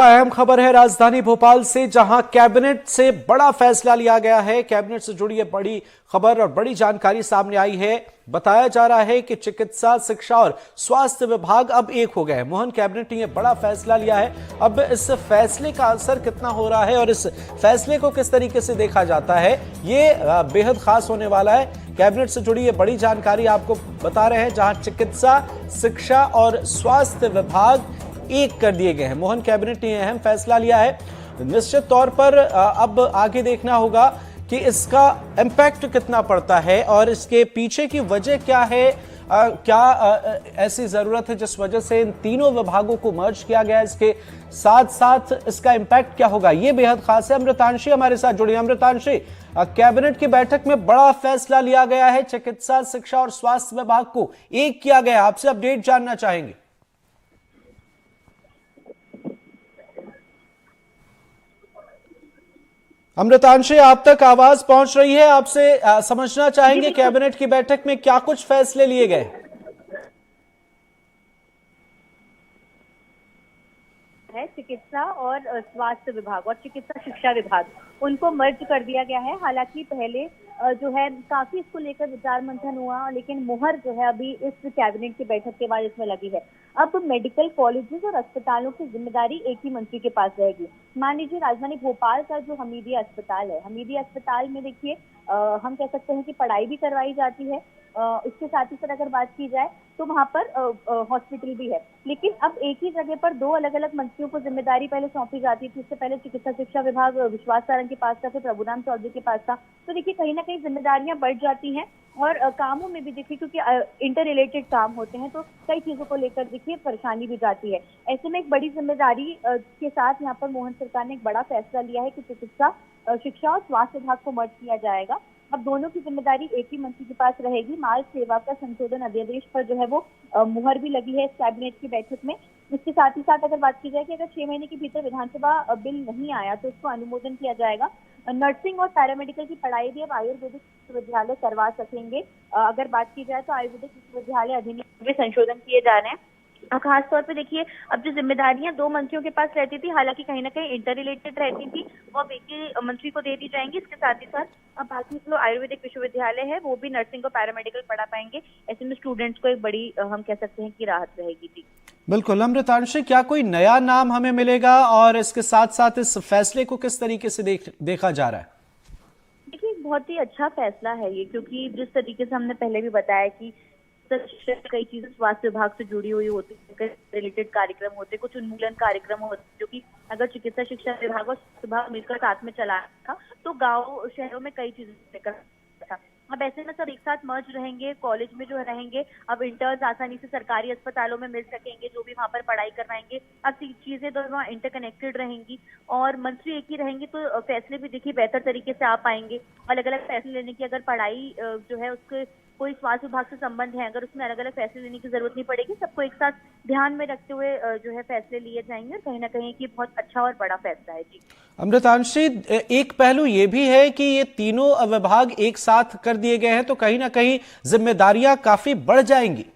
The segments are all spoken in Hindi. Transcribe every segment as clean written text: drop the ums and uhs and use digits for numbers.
अहम खबर है राजधानी भोपाल से, जहां कैबिनेट से बड़ा फैसला लिया गया है। कैबिनेट से जुड़ी यह बड़ी खबर और बड़ी जानकारी सामने आई है। बताया जा रहा है कि चिकित्सा, शिक्षा और स्वास्थ्य विभाग अब एक हो गए हैं। मोहन कैबिनेट ने यह बड़ा फैसला लिया है। अब इस फैसले का असर कितना हो रहा है और इस फैसले को किस तरीके से देखा जाता है, ये बेहद खास होने वाला है। कैबिनेट से जुड़ी ये बड़ी जानकारी आपको बता रहे हैं, जहां चिकित्सा, शिक्षा और स्वास्थ्य विभाग एक कर दिए गए हैं। मोहन कैबिनेट ने अहम फैसला लिया है। निश्चित तौर पर अब आगे देखना होगा कि इसका इंपैक्ट कितना पड़ता है और इसके पीछे की वजह क्या है। क्या ऐसी जरूरत है जिस वजह से इन तीनों विभागों को मर्ज किया गया, इसके साथ साथ इसका इंपैक्ट क्या होगा, यह बेहद खास है। अमृतांशी हमारे साथ जुड़ी। अमृतांशी, कैबिनेट की बैठक में बड़ा फैसला लिया गया है, चिकित्सा, शिक्षा और स्वास्थ्य विभाग को एक किया गया। आपसे अपडेट जानना चाहेंगे। अमृतांशी, आप तक आवाज पहुंच रही है। आपसे समझना चाहेंगे कैबिनेट की बैठक में क्या कुछ फैसले लिए गए। है चिकित्सा और स्वास्थ्य विभाग और चिकित्सा शिक्षा विभाग, उनको मर्ज कर दिया गया है। हालांकि पहले जो है काफी इसको लेकर विचार मंथन हुआ, लेकिन मुहर जो है अभी इस कैबिनेट की बैठक के बाद इसमें लगी है। अब मेडिकल कॉलेजेस और अस्पतालों की जिम्मेदारी एक ही मंत्री के पास रहेगी। मान लीजिए राजधानी भोपाल का जो हमीदिया अस्पताल है, हमीदिया अस्पताल में देखिए हम कह सकते हैं कि पढ़ाई भी करवाई जाती है। इसके साथ ही साथ अगर बात की जाए तो वहां पर हॉस्पिटल भी है, लेकिन अब एक ही जगह पर दो अलग अलग मंत्रियों को जिम्मेदारी पहले सौंपी जाती थी। इससे पहले चिकित्सा शिक्षा विभाग विश्वास सारंग के पास था, फिर प्रभुराम चौधरी के पास था। तो देखिए कहीं ना कहीं जिम्मेदारियां बढ़ जाती हैं और कामों में भी देखिए, क्योंकि इंटर रिलेटेड काम होते हैं तो कई चीजों को लेकर देखिए परेशानी भी जाती है। ऐसे में एक बड़ी जिम्मेदारी के साथ यहाँ पर मोहन सरकार ने एक बड़ा फैसला लिया है कि चिकित्सा, शिक्षा और स्वास्थ्य विभाग को मर्ज किया जाएगा। अब दोनों की जिम्मेदारी एक ही मंत्री के पास रहेगी। माल सेवा का संशोधन अध्यादेश पर जो है वो मुहर भी लगी है इस कैबिनेट की बैठक में। इसके साथ ही साथ अगर बात की जाए कि अगर 6 महीने के भीतर विधानसभा बिल नहीं आया तो उसको अनुमोदन किया जाएगा। नर्सिंग और पैरामेडिकल की पढ़ाई भी अब आयुर्वेदिक विश्वविद्यालय करवा सकेंगे। अगर बात की जाए तो आयुर्वेदिक विश्वविद्यालय अधिनियम में संशोधन किए जा रहे हैं। खास तौर पे देखिए अब जो जिम्मेदारियां दो मंत्रियों के पास रहती थी, हालांकि कहीं ना कहीं इंटर रिलेटेड रहती थी, वो अब एक ही मंत्री को दे दी जाएंगी। इसके साथ ही साथ अब बाकी जो आयुर्वेदिक विश्वविद्यालय है वो भी नर्सिंग और पैरामेडिकल पढ़ा पाएंगे। ऐसे में स्टूडेंट्स को एक बड़ी हम कह सकते हैं कि राहत रहेगी। जी बिल्कुल। अमृतांशी, क्या कोई नया नाम हमें मिलेगा और इसके साथ साथ इस फैसले को किस तरीके से देखा जा रहा है। देखिए बहुत ही अच्छा फैसला है ये, क्योंकि जिस तरीके से हमने पहले भी बताया कि कई चीजें स्वास्थ्य विभाग से जुड़ी हुई होती है, कई रिलेटेड कार्यक्रम होते, कुछ उन्मूलन कार्यक्रम होते जो कि अगर चिकित्सा शिक्षा विभाग और स्वास्थ्य विभाग मिलकर साथ में चला था तो गांव शहरों में कई चीजें लेकर था। अब ऐसे में सब एक साथ मर्ज रहेंगे, कॉलेज में जो रहेंगे अब इंटर्न्स आसानी से सरकारी अस्पतालों में मिल सकेंगे, जो भी वहां पर पढ़ाई करवाएंगे। अब चीजें दोनों इंटरकनेक्टेड रहेंगी और मंत्री एक ही रहेंगे तो फैसले भी देखिए बेहतर तरीके से आ पाएंगे। अलग अलग फैसले लेने की अगर पढ़ाई जो है उसके कोई स्वास्थ्य विभाग से संबंध है, अगर उसमें अलग अलग फैसले लेने की जरूरत नहीं पड़ेगी। सबको एक साथ ध्यान में रखते हुए जो है फैसले लिए जाएंगे और कहीं ना कहीं की बहुत अच्छा और बड़ा फैसला है। जी अमृतांशी, एक पहलू यह भी है कि ये तीनों विभाग एक साथ कर दिए गए हैं तो कहीं ना कहीं जिम्मेदारियां काफी बढ़ जाएंगी।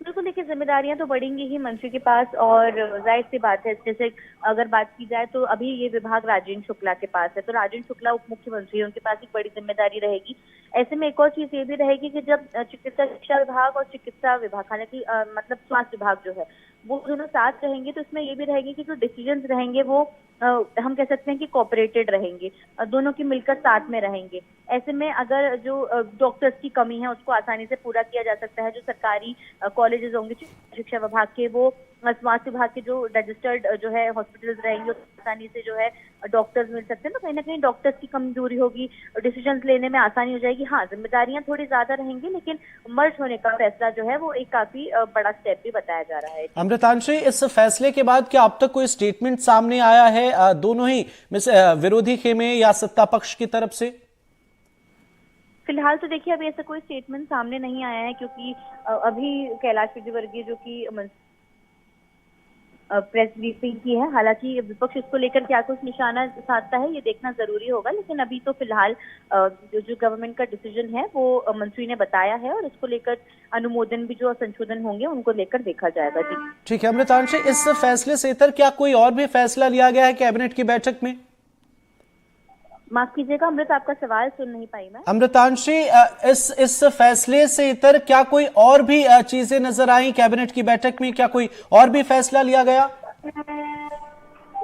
बिल्कुल, देखिए जिम्मेदारियां तो बढ़ेंगी ही मंत्री के पास, और जाहिर सी बात है जैसे अगर बात की जाए तो अभी ये विभाग राजेंद्र शुक्ला के पास है, तो राजेंद्र शुक्ला उप मुख्यमंत्री है, उनके पास एक बड़ी जिम्मेदारी रहेगी। ऐसे में एक और चीज ये भी रहेगी कि जब चिकित्सा शिक्षा विभाग और चिकित्सा विभाग, हालांकि मतलब स्वास्थ्य विभाग जो है वो दोनों साथ रहेंगे, तो इसमें ये भी रहेगी कि जो डिसीजंस रहेंगे वो हम कह सकते हैं कि कोऑपरेटेड रहेंगे, दोनों की मिलकर साथ में रहेंगे। ऐसे में अगर जो डॉक्टर्स की कमी है उसको आसानी से पूरा किया जा सकता है। जो सरकारी कॉलेजेस होंगे शिक्षा विभाग के, वो स्वास्थ्य विभाग के जो रजिस्टर्ड जो है हॉस्पिटल्स रहेंगे, आसानी से जो है डॉक्टर्स मिल सकते हैं। तो कहीं ना कहीं डॉक्टर्स की कमी दूरी होगी, डिसीजंस लेने में आसानी हो जाएगी। हाँ, जिम्मेदारियां थोड़ी ज्यादा रहेंगी, लेकिन मर्ज होने का फैसला जो है वो एक काफी बड़ा स्टेप भी बताया जा रहा है। अमृतांशी, इस फैसले के बाद क्या अब तक कोई स्टेटमेंट सामने आया है दोनों ही विरोधी खेमे या सत्ता पक्ष की तरफ से? फिलहाल तो देखिए अभी ऐसा कोई स्टेटमेंट सामने नहीं आया है, क्योंकि अभी कैलाश विजयवर्गीय जो कि प्रेस ब्रीफिंग की है। हालांकि विपक्ष इसको लेकर क्या कुछ निशाना साधता है ये देखना जरूरी होगा, लेकिन अभी तो फिलहाल जो गवर्नमेंट का डिसीजन है वो मंत्री ने बताया है और इसको लेकर अनुमोदन भी जो संशोधन होंगे उनको लेकर देखा जाएगा। जी ठीक है अमृतांशी, इस फैसले से इतर क्या कोई और भी फैसला लिया गया है कैबिनेट की बैठक में? माफ कीजिएगा अमृत, आपका सवाल सुन नहीं पाई मैं। अमृतांशी, इस फैसले से इतर क्या कोई और भी चीजें नजर आई कैबिनेट की बैठक में? क्या कोई और भी फैसला लिया गया?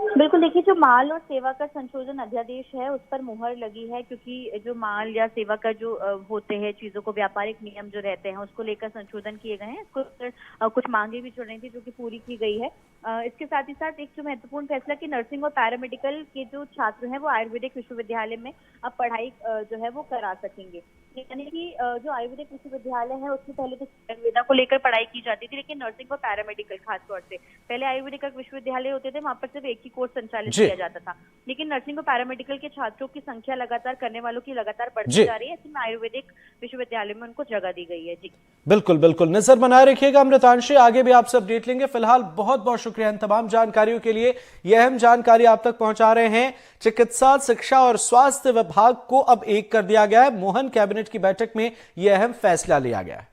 बिल्कुल, देखिए जो माल और सेवा कर संशोधन अध्यादेश है उस पर मुहर लगी है, क्योंकि जो माल या सेवा कर जो होते हैं, चीजों को व्यापारिक नियम जो रहते हैं उसको लेकर संशोधन किए गए हैं। इसको कुछ मांगे भी जुड़ रही थी जो कि पूरी की गई है। इसके साथ ही साथ एक जो महत्वपूर्ण फैसला कि नर्सिंग और पैरामेडिकल के जो छात्र हैं वो आयुर्वेदिक विश्वविद्यालय में अब पढ़ाई जो है वो करा सकेंगे। यानी कि जो आयुर्वेदिक विश्वविद्यालय है उसमें पहले तो आयुर्वेदा को लेकर पढ़ाई की जाती थी, लेकिन नर्सिंग और पैरामेडिकल खासतौर से पहले आयुर्वेदिक विश्वविद्यालय होते थे, वहां पर सिर्फ एक ही कोर्स संचालित किया जाता था। लेकिन नर्सिंग और पैरामेडिकल के छात्रों की संख्या लगातार, करने वालों की लगातार बढ़ती जा रही है। ऐसे में आयुर्वेदिक विश्वविद्यालय में उनको जगह दी गई है। जी बिल्कुल बिल्कुल, नजर बनाए रखिएगा अमृतांशी, आगे भी आपसे अपडेट लेंगे। फिलहाल बहुत बहुत शुक्रिया इन तमाम जानकारियों के लिए। यह अहम जानकारी आप तक पहुंचा रहे हैं। चिकित्सा, शिक्षा और स्वास्थ्य विभाग को अब एक कर दिया गया है। मोहन कैबिनेट की बैठक में यह अहम फैसला लिया गया है।